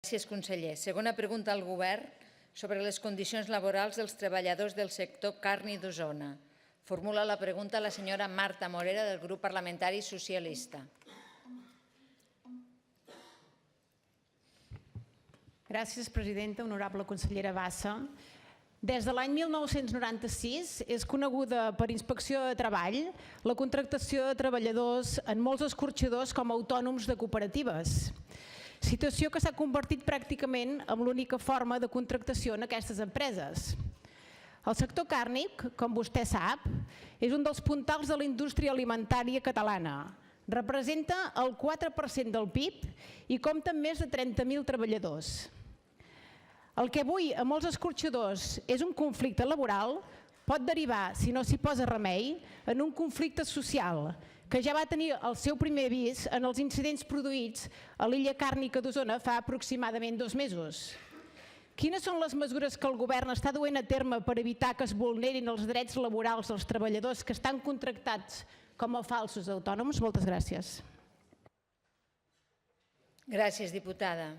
Gràcies, conseller. Segona pregunta al Govern sobre les condicions laborals dels treballadors del sector carni d'Osona. Formula la pregunta la senyora Marta Morera, del grup parlamentari socialista. Gràcies, presidenta. Honorable consellera Bassa. Des de l'any 1996 és coneguda per Inspecció de Treball la contractació de treballadors en molts escorxadors com a autònoms de cooperatives, situació que s'ha convertit pràcticament en l'única forma de contractació en aquestes empreses. El sector càrnic, com vostè sap, és un dels puntals de la indústria alimentària catalana. Representa el 4% del PIB i compta amb més de 30.000 treballadors. El que avui a molts escorxadors és un conflicte laboral pot derivar, si no s'hi posa remei, en un conflicte social que ja va tenir el seu primer avís en els incidents produïts a l'illa càrnica d'Osona fa aproximadament 2 mesos. Quines són les mesures que el Govern està duent a terme per evitar que es vulnerin els drets laborals dels treballadors que estan contractats com a falsos autònoms? Moltes gràcies. Gràcies, diputada.